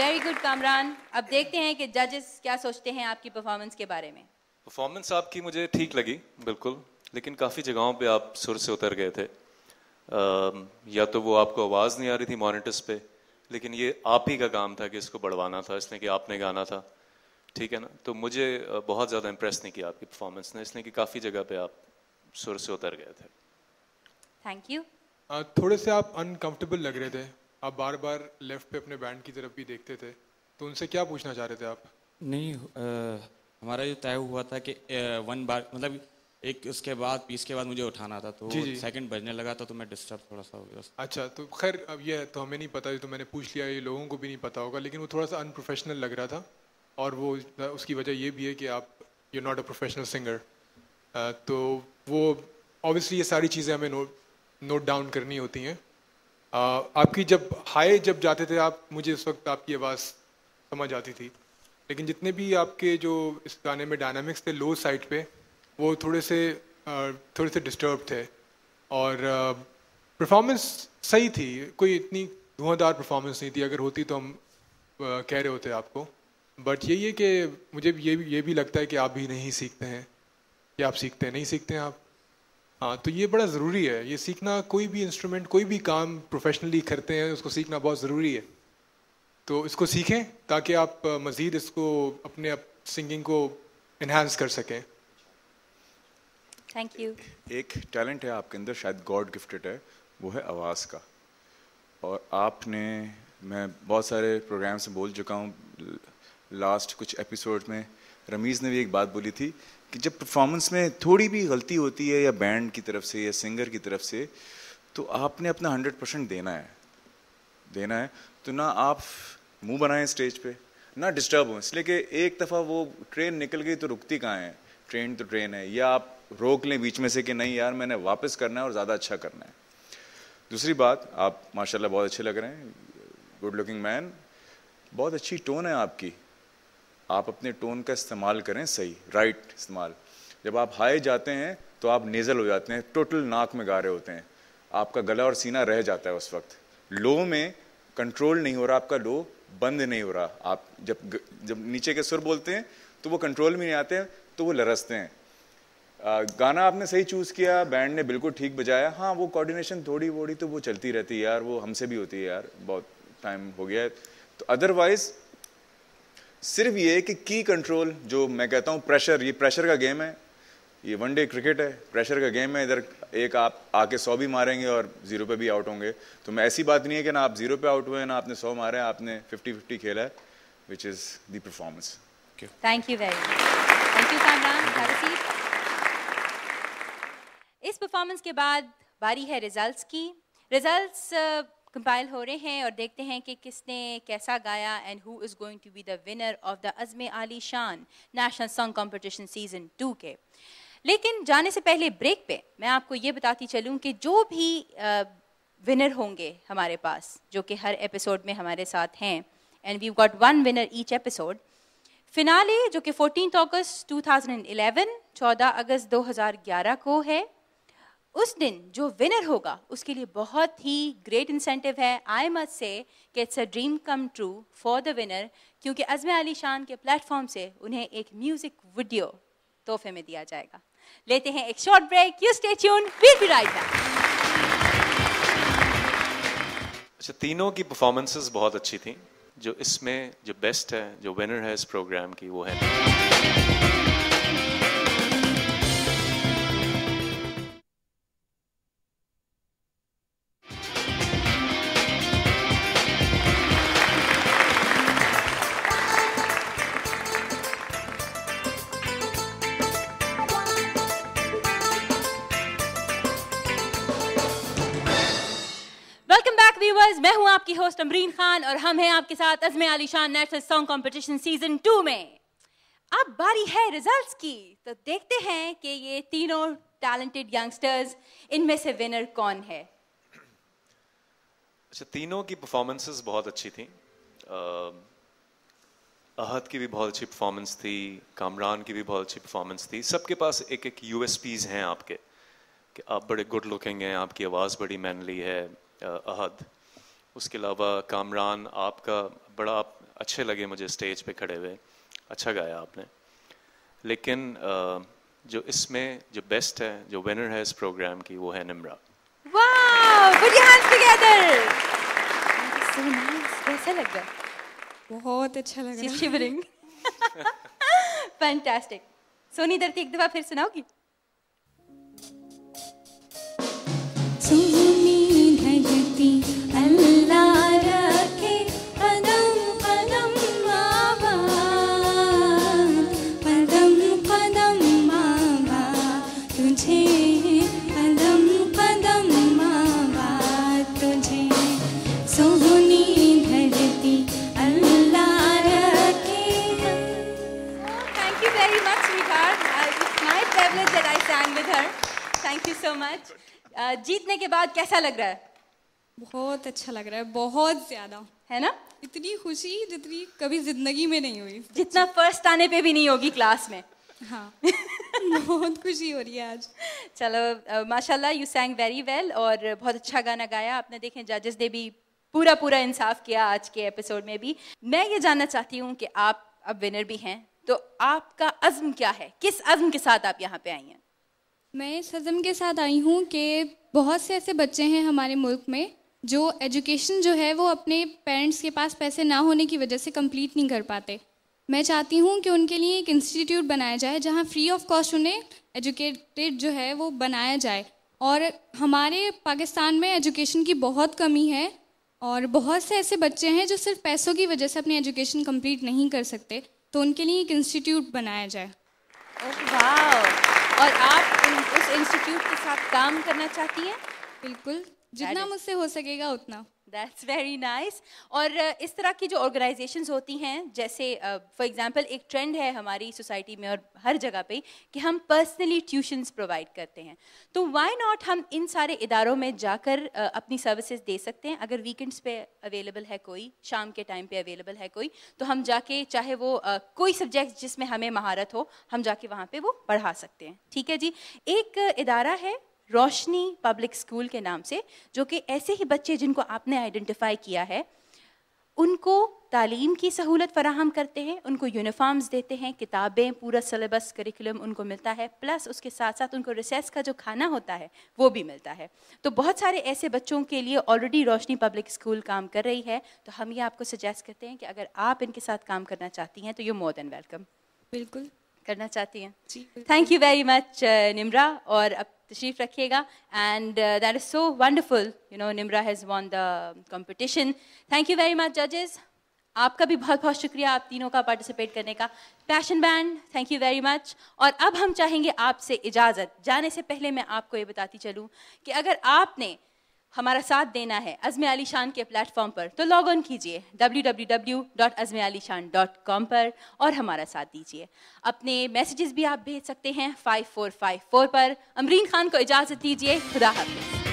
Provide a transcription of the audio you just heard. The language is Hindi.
Very good Kamran. अब देखते हैं कि जजेस क्या सोचते हैं आपकी परफॉर्मेंस के बारे में। परफॉर्मेंस आपकी मुझे ठीक लगी बिल्कुल, लेकिन काफ़ी जगहों पे आप सुर से उतर गए थे। या तो वो आपको आवाज़ नहीं आ रही थी मॉनिटर्स पे, लेकिन ये आप ही का काम था कि इसको बढ़वाना था, इसलिए कि आपने गाना था, ठीक है ना। तो मुझे बहुत ज़्यादा इम्प्रेस नहीं किया आपकी परफॉर्मेंस ने, इसलिए कि काफ़ी जगह पे आप सुर से उतर गए थे। Thank you. थोड़े से आप अनकंफर्टेबल लग रहे थे, आप बार बार लेफ्ट पे अपने बैंड की तरफ भी देखते थे, तो उनसे क्या पूछना चाह रहे थे आप? नहीं, हमारा जो तय हुआ था कि वन बार मतलब एक उसके बाद पीस के बाद मुझे उठाना था, तो सेकंड बजने लगा था, तो मैं डिस्टर्ब थोड़ा सा हो गया। अच्छा, तो खैर अब ये तो हमें नहीं पता, तो मैंने पूछ लिया, ये लोगों को भी नहीं पता होगा, लेकिन वो थोड़ा सा अनप्रोफेशनल लग रहा था, और वो उसकी वजह ये भी है कि आप you not a professional singer. तो वो ऑब्वियसली ये सारी चीज़ें हमें नोट डाउन करनी होती हैं। आपकी जब हाई जब जाते थे आप, मुझे उस वक्त आपकी आवाज़ समझ आती थी, लेकिन जितने भी आपके जो इस गाने में डायनामिक्स थे लो साइड पे, वो थोड़े से डिस्टर्ब थे, और परफॉर्मेंस सही थी, कोई इतनी धुआंधार परफॉर्मेंस नहीं थी, अगर होती तो हम कह रहे होते आपको। बट यही है कि मुझे ये भी लगता है कि आप भी नहीं सीखते हैं, कि आप सीखते हैं नहीं सीखते हैं आप। हाँ, तो ये बड़ा ज़रूरी है, ये सीखना। कोई भी इंस्ट्रूमेंट, कोई भी काम प्रोफेशनली करते हैं, उसको सीखना बहुत ज़रूरी है। तो इसको सीखें ताकि आप मज़ीद इसको अपने सिंगिंग को इन्हांस कर सकें। Thank you. एक टैलेंट है आपके अंदर, शायद गॉड गिफ्टेड है, वो है आवाज़ का। और आपने, मैं बहुत सारे प्रोग्राम से बोल चुका हूँ, लास्ट कुछ एपिसोड में रमीज़ ने भी एक बात बोली थी कि जब परफॉर्मेंस में थोड़ी भी गलती होती है, या बैंड की तरफ से या सिंगर की तरफ से, तो आपने अपना 100% देना है। तो ना आप मुंह बनाएं स्टेज पे, ना डिस्टर्ब हो, इसलिए कि एक दफ़ा वो ट्रेन निकल गई तो रुकती कहाँ है, ट्रेन तो ट्रेन है। या आप रोक लें बीच में से कि नहीं यार, मैंने वापस करना है और ज़्यादा अच्छा करना है। दूसरी बात, आप माशाल्लाह बहुत अच्छे लग रहे हैं, गुड लुकिंग मैन, बहुत अच्छी टोन है आपकी। आप अपने टोन का इस्तेमाल करें, सही राइट इस्तेमाल। जब आप हाई जाते हैं तो आप नेज़ल हो जाते हैं, टोटल नाक में गा रहे होते हैं, आपका गला और सीना रह जाता है उस वक्त। लो में कंट्रोल नहीं हो रहा, आपका लो बंद नहीं हो रहा। आप जब नीचे के सुर बोलते हैं तो वो कंट्रोल में नहीं आते हैं, तो वो लरसते हैं। गाना आपने सही चूज़ किया, बैंड ने बिल्कुल ठीक बजाया। हाँ, वो कोऑर्डिनेशन थोड़ी वोड़ी तो वो चलती रहती है यार, वो हमसे भी होती है यार, बहुत टाइम हो गया है। तो अदरवाइज सिर्फ ये कि की कंट्रोल, जो मैं कहता हूँ प्रेशर, ये प्रेशर का गेम है, ये वनडे क्रिकेट है, प्रेशर का गेम है। इधर एक आप आके 100 भी मारेंगे और 0 पे भी आउट होंगे। तो मैं ऐसी बात नहीं है कि ना आप 0 पे आउट हुए, ना आपने 100 मारे, आपने 50-50 खेला है, which is the performance. Thank you very much. Thank you Kamran. इस परफॉर्मेंस के बाद बारी है रिजल्ट्स की। रिजल्ट्स कंपाइल हो रहे हैं और देखते हैं कि किसने कैसा गाया and who is going to be the winner of the Azm Aali Shan national song competition season 2 के। लेकिन जाने से पहले ब्रेक पे मैं आपको ये बताती चलूँ कि जो भी विनर होंगे हमारे पास, जो कि हर एपिसोड में हमारे साथ हैं, and we got 1 winner each episode. Finale जो कि 14 अगस्त 2011, 14 अगस्त 2011 को है, उस दिन जो विनर होगा उसके लिए बहुत ही ग्रेट इंसेंटिव है। आई मस्ट से कि it's a dream come true for the winner, क्योंकि अज़्म आली शान के प्लेटफॉर्म से उन्हें एक म्यूजिक वीडियो तोहफे में दिया जाएगा। लेते हैं एक short break, you stay tuned, we'll be right back. अच्छा, तीनों की परफॉर्मेंसेस बहुत अच्छी थी। जो इसमें जो बेस्ट है, जो विनर है इस प्रोग्राम की, वो है मैं हूं आपकी होस्ट अमरीन खान और हम हैं आपके साथ अज़्म Aali Shan national song competition season 2 में। अब बारी है रिजल्ट्स की, तो देखते हैं कि ये तीनों टैलेंटेड यंगस्टर्स, इनमें से विनर कौन है। अच्छा, तीनों की परफॉर्मेंसेस बहुत अच्छी थी। अहद की भी बहुत अच्छी परफॉर्मेंस थी, कामरान की भी बहुत अच्छी परफॉर्मेंस थी। सबके पास एक एक यूएसपीज हैं आपके, कि आप बड़े गुड लुकिंग हैं, आपकी आवाज़ बड़ी मैनली है। अहद, उसके अलावा कामरान, आपका बड़ा, आप अच्छे लगे मुझे स्टेज पे खड़े हुए, अच्छा गाया आपने। लेकिन जो इसमें जो बेस्ट है, जो विनर है इस प्रोग्राम की, वो है निम्रा। वाह, put your hands together. So nice. कैसा लग रहा? बहुत अच्छा लग रहा She's shivering. Fantastic. सोनी धरती एक दफा फिर सुनाओगी? सोनी धरती अल्लाह रखे कदम कदम आबाद, कदम कदम आबाद तुझे, कदम कदम आबाद तुझे। सोनी धरती अल्लाह रखे। Thank you very much, sweetheart. It's my privilege that I sang with her. Thank you so much. जीतने के बाद कैसा लग रहा है? बहुत अच्छा लग रहा है, बहुत ज्यादा, है ना? इतनी खुशी जितनी कभी जिंदगी में नहीं हुई, जितना फर्स्ट आने पे भी नहीं होगी क्लास में। हाँ। बहुत खुशी हो रही है आज। चलो, माशाल्लाह, यू सैंग वेरी वेल और बहुत अच्छा गाना गाया आपने। देखें, जजेस ने भी पूरा इंसाफ किया आज के एपिसोड में भी। मैं ये जानना चाहती हूँ कि आप अब विनर भी हैं, तो आपका अज़्म क्या है? किस अज़्म के साथ आप यहाँ पे आई हैं? मैं इस अज़्म के साथ आई हूँ कि बहुत से ऐसे बच्चे हैं हमारे मुल्क में जो एजुकेशन जो है वो अपने पेरेंट्स के पास पैसे ना होने की वजह से कंप्लीट नहीं कर पाते। मैं चाहती हूँ कि उनके लिए एक इंस्टीट्यूट बनाया जाए जहाँ फ्री ऑफ कॉस्ट उन्हें एजुकेटेड जो है वो बनाया जाए। और हमारे पाकिस्तान में एजुकेशन की बहुत कमी है और बहुत से ऐसे बच्चे हैं जो सिर्फ पैसों की वजह से अपनी एजुकेशन कंप्लीट नहीं कर सकते, तो उनके लिए एक इंस्टीट्यूट बनाया जाए। वाह! और आप उस इंस्टीट्यूट के साथ काम करना चाहती हैं? बिल्कुल, जितना मुझसे हो सकेगा उतना। That's very nice. और इस तरह की जो ऑर्गेनाइजेशंस होती हैं, जैसे फॉर एग्जांपल एक ट्रेंड है हमारी सोसाइटी में और हर जगह पे कि हम पर्सनली ट्यूशन्स प्रोवाइड करते हैं, तो व्हाई नॉट हम इन सारे इदारों में जाकर अपनी सर्विसेज दे सकते हैं। अगर वीकेंड्स पे अवेलेबल है कोई, शाम के टाइम पे अवेलेबल है कोई, तो हम जाके, चाहे वो कोई सब्जेक्ट जिसमें हमें महारत हो, हम जाके वहाँ पे वो पढ़ा सकते हैं। ठीक है जी। एक इदारा है रोशनी पब्लिक स्कूल के नाम से, जो कि ऐसे ही बच्चे जिनको आपने आइडेंटिफाई किया है उनको तालीम की सहूलत फराहम करते हैं, उनको यूनिफॉर्म्स देते हैं, किताबें, पूरा सिलेबस करिकुलम उनको मिलता है, प्लस उसके साथ साथ उनको रिसेस का जो खाना होता है वो भी मिलता है। तो बहुत सारे ऐसे बच्चों के लिए ऑलरेडी रोशनी पब्लिक स्कूल काम कर रही है, तो हम ये आपको सजेस्ट करते हैं कि अगर आप इनके साथ काम करना चाहती हैं तो यू मोर देन वेलकम। बिल्कुल करना चाहती हैं? जी। Thank you very much Nimra, और अब तशरीफ रखिएगा। And that is so wonderful, you know, Nimra has won the competition. Thank you very much जजेस, आपका भी बहुत बहुत शुक्रिया आप तीनों का पार्टिसिपेट करने का। Passion band, thank you very much. और अब हम चाहेंगे आपसे इजाज़त। जाने से पहले मैं आपको ये बताती चलूँ कि अगर आपने हमारा साथ देना है अज़्म आलीशान के प्लेटफॉर्म पर, तो लॉग ऑन कीजिए www.azmealishan.com पर और हमारा साथ दीजिए। अपने मैसेजेस भी आप भेज सकते हैं 5454 पर। अमरीन खान को इजाज़त दीजिए, खुदा हाफ़िज़।